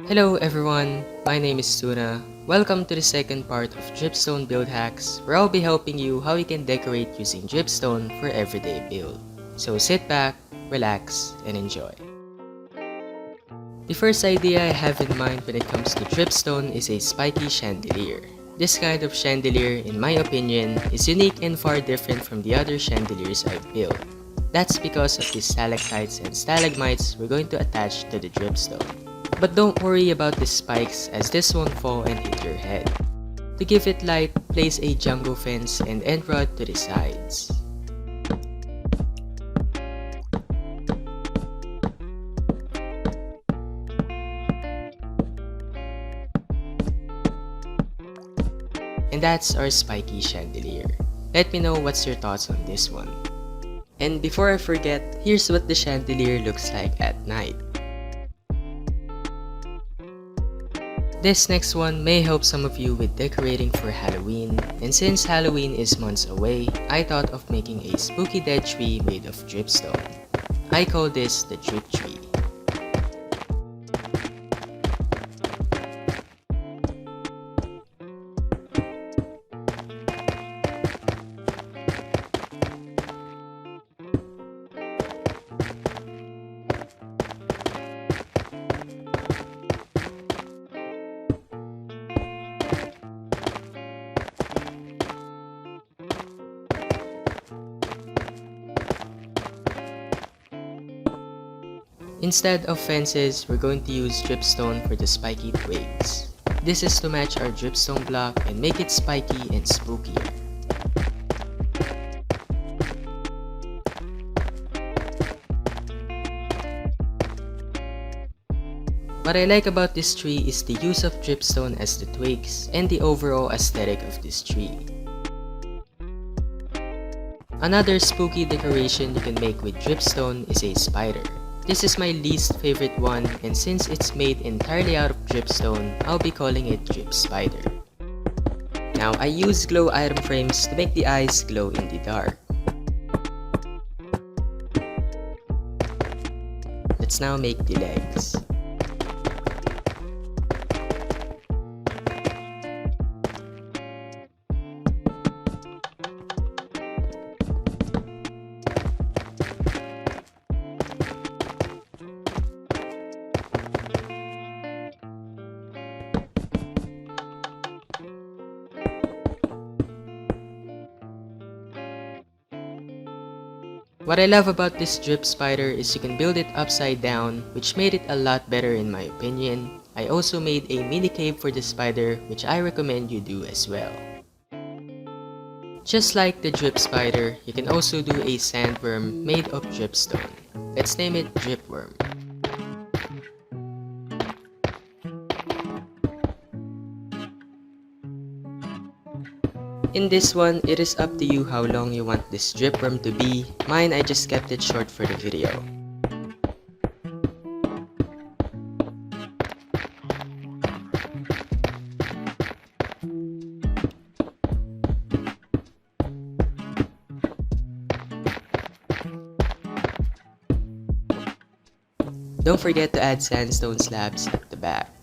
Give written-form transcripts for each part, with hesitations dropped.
Hello everyone, my name is Tuna. Welcome to the second part of Dripstone build hacks, where I'll be helping you how you can decorate using dripstone for everyday build. So sit back, relax, and enjoy. The first idea I have in mind when it comes to dripstone is a spiky chandelier. This kind of chandelier, in my opinion, is unique and far different from the other chandeliers I've built. That's because of the stalactites and stalagmites we're going to attach to the dripstone. But don't worry about the spikes, as this won't fall and hit your head. To give it light, place a Django fence and end rod to the sides. And that's our spiky chandelier. Let me know what's your thoughts on this one. And before I forget, here's what the chandelier looks like at night. This next one may help some of you with decorating for Halloween, and since Halloween is months away, I thought of making a spooky dead tree made of dripstone. I call this the drip tree. Instead of fences, we're going to use dripstone for the spiky twigs. This is to match our dripstone block and make it spiky and spooky. What I like about this tree is the use of dripstone as the twigs and the overall aesthetic of this tree. Another spooky decoration you can make with dripstone is a spider. This is my least favorite one, and since it's made entirely out of dripstone, I'll be calling it Drip Spider. Now I use glow item frames to make the eyes glow in the dark. Let's now make the legs. What I love about this drip spider is you can build it upside down, which made it a lot better in my opinion. I also made a mini cave for the spider, which I recommend you do as well. Just like the drip spider, you can also do a sandworm made of dripstone. Let's name it Dripworm. In this one, it is up to you how long you want this dripworm to be. Mine, I just kept it short for the video. Don't forget to add sandstone slabs at the back.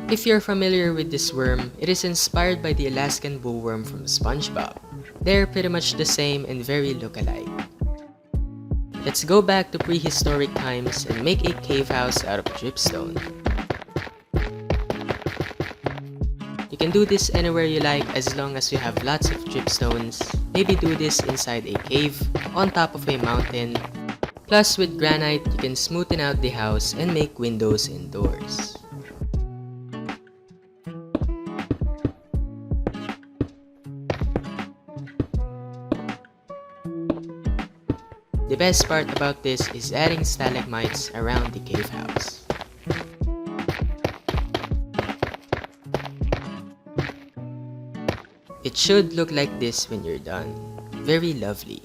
If you're familiar with this worm, it is inspired by the Alaskan bullworm from SpongeBob. They're pretty much the same and very look-alike. Let's go back to prehistoric times and make a cave house out of dripstone. You can do this anywhere you like as long as you have lots of dripstones. Maybe do this inside a cave, on top of a mountain. Plus with granite, you can smoothen out the house and make windows and doors. The best part about this is adding stalagmites around the cave house. It should look like this when you're done. Very lovely.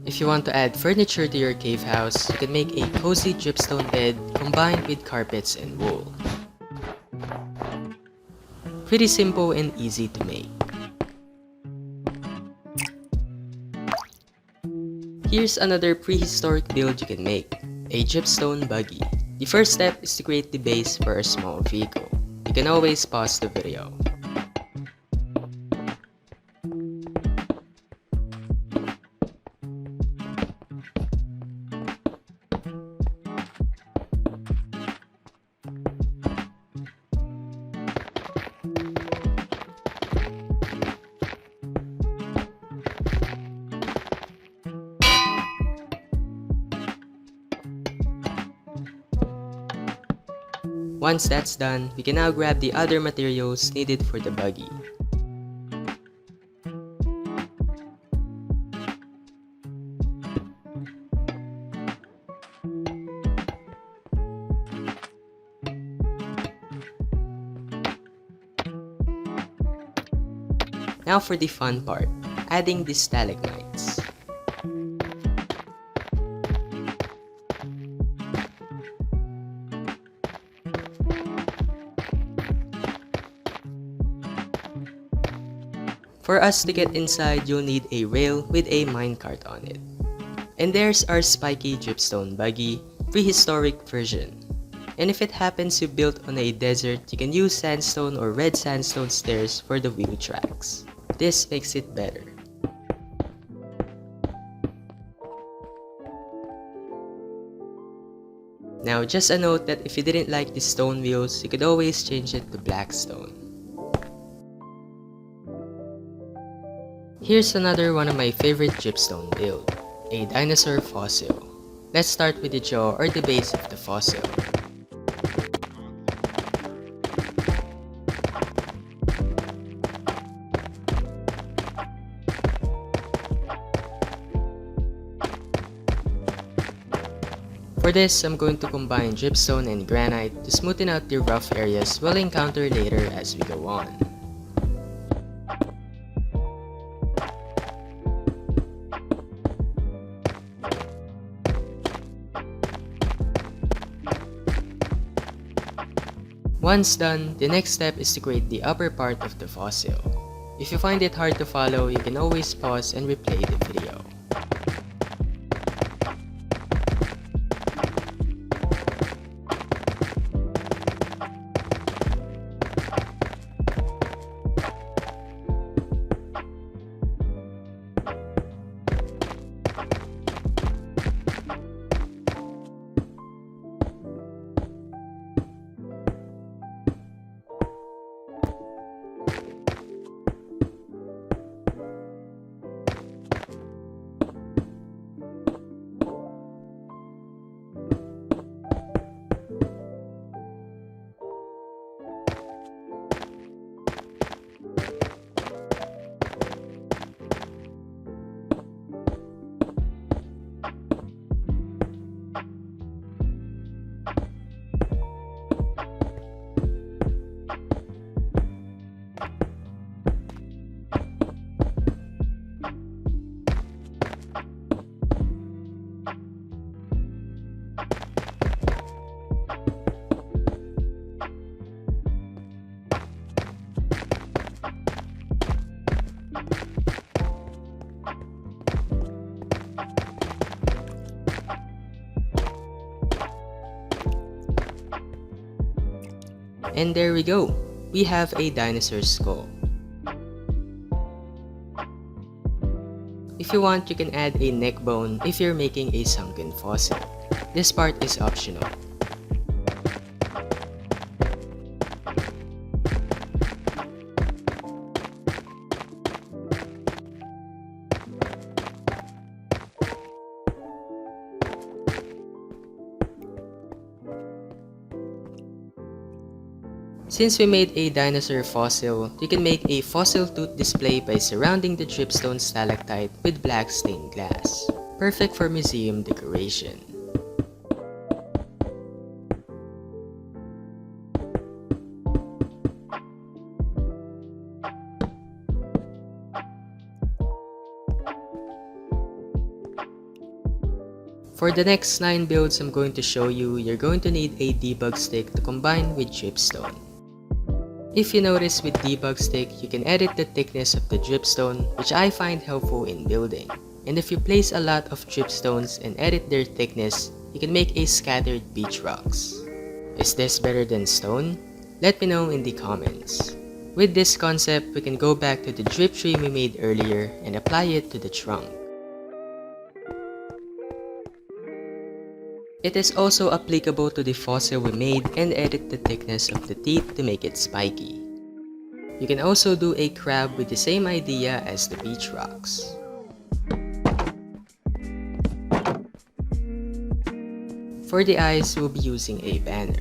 If If you want to add furniture to your cave house, you can make a cozy dripstone bed combined with carpets and wool. Pretty simple and easy to make. Here's another prehistoric build you can make, a dripstone buggy. The first step is to create the base for a small vehicle. You can always pause the video. Once that's done, we can now grab the other materials needed for the buggy. Now for the fun part, adding the stalagmites. For us to get inside, you'll need a rail with a minecart on it. And there's our spiky dripstone buggy, prehistoric version. And if it happens you built on a desert, you can use sandstone or red sandstone stairs for the wheel tracks. This makes it better. Now just a note that if you didn't like the stone wheels, you could always change it to black stone. Here's another one of my favorite dripstone build, a dinosaur fossil. Let's start with the jaw or the base of the fossil. For this, I'm going to combine dripstone and granite to smoothen out the rough areas we'll encounter later as we go on. Once done, the next step is to create the upper part of the fossil. If you find it hard to follow, you can always pause and replay the video. And there we go, we have a dinosaur skull. If you want, you can add a neck bone if you're making a sunken fossil. This part is optional. Since we made a dinosaur fossil, you can make a fossil tooth display by surrounding the dripstone stalactite with black stained glass. Perfect for museum decoration. For the next 9 builds I'm going to show you, you're going to need a debug stick to combine with dripstone. If you notice with debug stick, you can edit the thickness of the dripstone, which I find helpful in building. And if you place a lot of dripstones and edit their thickness, you can make a scattered beach rocks. Is this better than stone? Let me know in the comments. With this concept, we can go back to the drip tree we made earlier and apply it to the trunk. It is also applicable to the fossil we made and edit the thickness of the teeth to make it spiky. You can also do a crab with the same idea as the beach rocks. For the eyes, we'll be using a banner.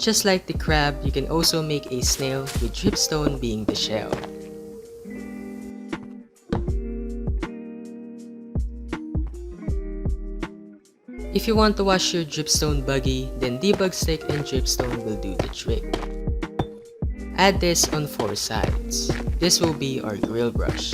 Just like the crab, you can also make a snail with dripstone being the shell. If you want to wash your dripstone buggy, then debug stick and dripstone will do the trick. Add this on 4 sides. This will be our grill brush.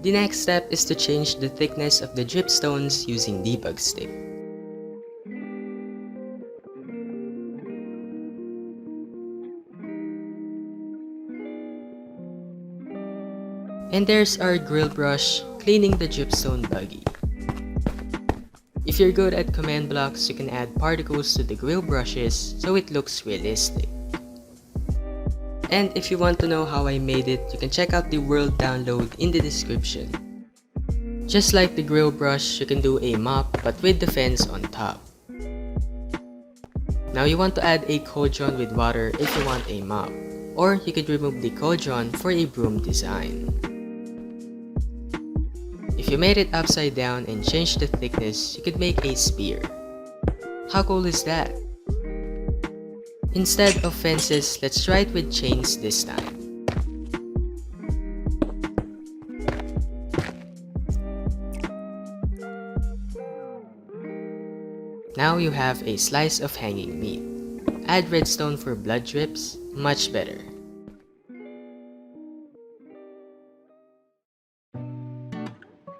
The next step is to change the thickness of the dripstones using debug stick. And there's our grill brush cleaning the dripstone buggy. If you're good at command blocks, you can add particles to the grill brushes so it looks realistic. And if you want to know how I made it, you can check out the world download in the description. Just like the grill brush, you can do a mop but with the fence on top. Now you want to add a cauldron with water if you want a mop, or you could remove the cauldron for a broom design. If you made it upside down and changed the thickness, you could make a spear. How cool is that? Instead of fences, let's try it with chains this time. Now you have a slice of hanging meat. Add redstone for blood drips, much better.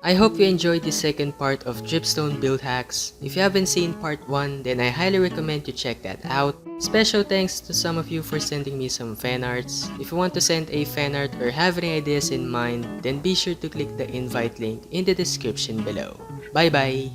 I hope you enjoyed the second part of Dripstone build hacks. If you haven't seen part 1, then I highly recommend you check that out. Special thanks to some of you for sending me some fan arts. If you want to send a fan art or have any ideas in mind, then be sure to click the invite link in the description below. Bye bye!